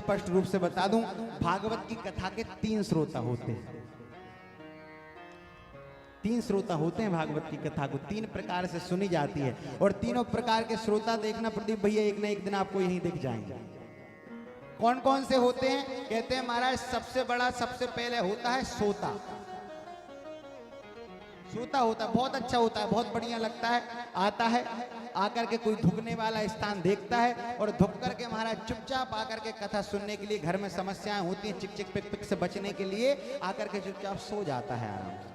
स्पष्ट रूप से बता दूं, भागवत की कथा के 3 श्रोता होते हैं। 3 श्रोता होते हैं भागवत की कथा को 3 प्रकार से सुनी जाती है, और तीनों प्रकार के श्रोता देखना प्रदीप भैया एक ना एक दिन आपको यहीं दिख जाएंगे। कौन कौन से होते हैं? कहते हैं महाराज सबसे बड़ा सबसे पहले होता है सोता। सोता होता है, बहुत अच्छा होता है, बहुत बढ़िया लगता है। आता है, आकर के कोई धुकने वाला स्थान देखता है और धुक करके महाराज चुपचाप आकर के कथा सुनने के लिए, घर में समस्याएं होती हैं चिक चिक पिक पिक से बचने के लिए आकर के चुपचाप सो जाता है आराम से।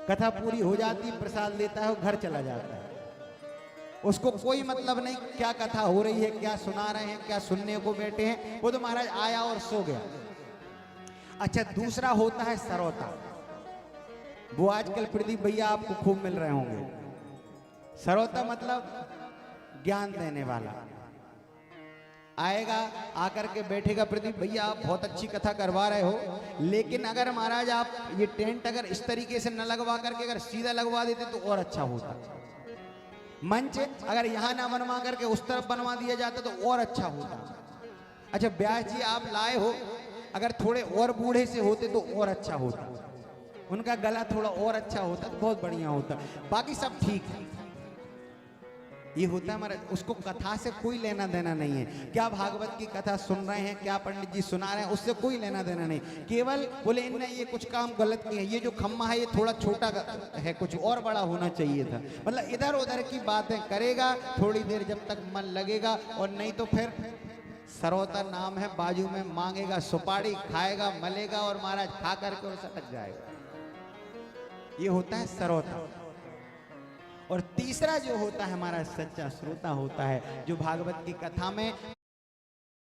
कथा पूरी हो जाती, प्रसाद लेता है और घर चला जाता है। उसको कोई मतलब नहीं क्या कथा हो रही है, क्या सुना रहे हैं, क्या सुनने को बैठे हैं, वो तो महाराज आया और सो गया। अच्छा, दूसरा होता है सरौता। वो आजकल प्रदीप भैया आपको खूब मिल रहे होंगे। सरौता मतलब ज्ञान देने वाला। आएगा, आकर के बैठेगा, प्रदीप भैया आप बहुत अच्छी कथा करवा रहे हो, लेकिन अगर महाराज आप ये टेंट अगर इस तरीके से न लगवा करके अगर सीधा लगवा देते तो और अच्छा होता। मंच अगर यहाँ ना बनवा करके उस तरफ बनवा दिया जाता तो और अच्छा होता। अच्छा, व्यास जी आप लाए हो, अगर थोड़े और बूढ़े से होते तो और अच्छा होता, उनका गला थोड़ा और अच्छा होता तो बहुत बढ़िया होता। बाकी सब ठीक है। ये होता है हमारा, उसको कथा से कोई लेना देना नहीं है। क्या भागवत की कथा सुन रहे हैं, क्या पंडित जी सुना रहे हैं, उससे कोई लेना देना नहीं। केवल बोले इनने ये कुछ काम गलत किए, ये जो खम्मा है ये थोड़ा छोटा है, कुछ और बड़ा होना चाहिए था। मतलब इधर उधर की बातें करेगा थोड़ी देर, जब तक मन लगेगा, और नहीं तो फिर सरौता नाम है, बाजू में मांगेगा सुपारी, खाएगा, मलेगा और महाराज खा करके और सटक जाएगा। ये होता है सरौता। और तीसरा जो होता है हमारा सच्चा श्रोता होता है, जो भागवत की कथा में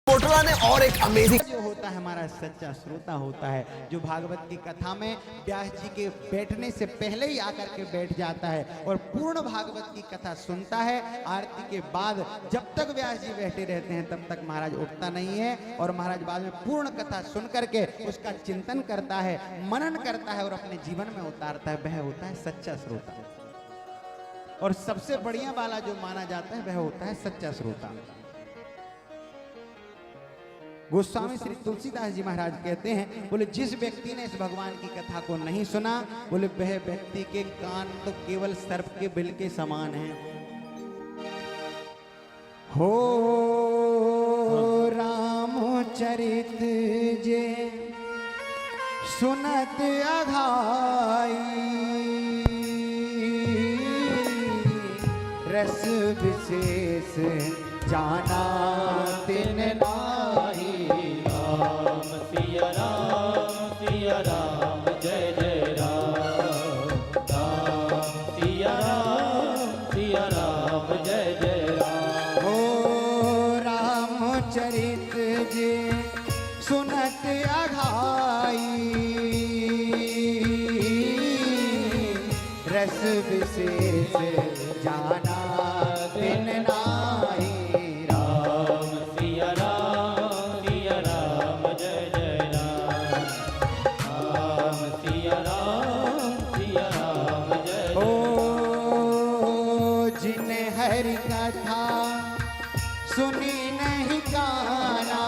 कोटला ने और एक अमेजिंग जो होता है हमारा सच्चा श्रोता होता है, जो भागवत की कथा में व्यास जी के बैठने से पहले ही आकर के बैठ जाता है और पूर्ण भागवत की कथा सुनता है। आरती के बाद जब तक व्यास जी बैठे रहते हैं तब तक महाराज उठता नहीं है, और महाराज बाद में पूर्ण कथा सुन करके उसका चिंतन करता है, मनन करता है और अपने जीवन में उतारता है। वह होता है सच्चा श्रोता। और सबसे बढ़िया वाला जो माना जाता है वह होता है सच्चा श्रोता। गोस्वामी श्री तुलसीदास जी महाराज कहते हैं, बोले जिस व्यक्ति ने इस भगवान की कथा को नहीं सुना, बोले वह व्यक्ति के कान तो केवल सर्प के बिल के समान हैं। हो रामचरित जे सुनत अघाई, रस विशेष जाना तिन नाहि। राम सिया राम जय जय राम, राम सिया राम जय जय राम। हो रामचरित जे सुनत अघाई, रस विशेष जाना तिन नाहि। राम सिया राम जय जय राम, राम सिया राम जय। ओ जिन हरि कथा सुनी नहीं काना,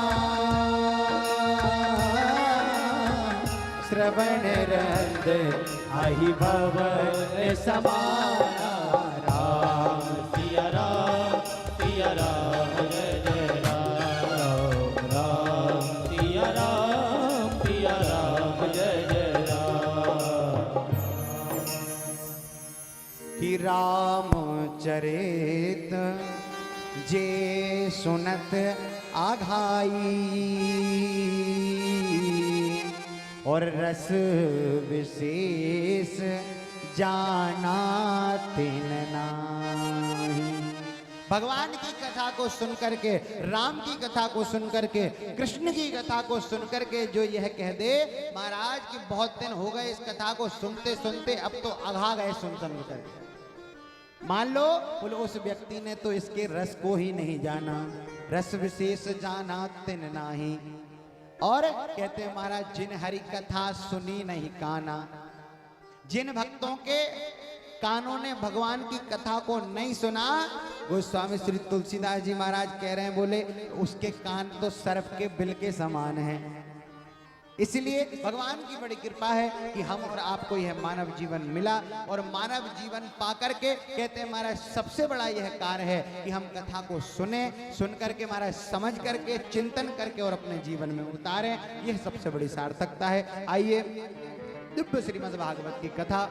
श्रवण रंद आहि भवन समाना। राम सिया राम जय जय राम, राम सिया राम जय जय राम। कि रामचरित जे सुनत आघाई, और रस विशेष जाना तिन नाहि। भगवान की कथा को सुन करके, राम की कथा को सुन करके, कृष्ण की कथा को सुन करके जो यह कह दे महाराज कि बहुत दिन हो गए इस कथा को सुनते सुनते, अब तो अघा गए सुन सुन करके, मान लो बोले उस व्यक्ति ने तो इसके रस को ही नहीं जाना, रस विशेष जाना तिन नाही। और कहते हैं महाराज जिन हरि कथा सुनी नहीं काना, जिन भक्तों के कानों ने भगवान की कथा को नहीं सुना, गोस्वामी श्री तुलसीदास जी महाराज कह रहे हैं, बोले उसके कान तो सर्प के बिल के समान हैं। इसलिए भगवान की बड़ी कृपा है कि हम और आपको यह मानव जीवन मिला, और मानव जीवन पाकर के कहते हैं महाराज सबसे बड़ा यह कार्य है कि हम कथा को सुने, सुन करके महाराज समझ करके चिंतन करके और अपने जीवन में उतारें। यह सबसे बड़ी सार्थकता है। आइए दिव्य श्रीमद् भागवत की कथा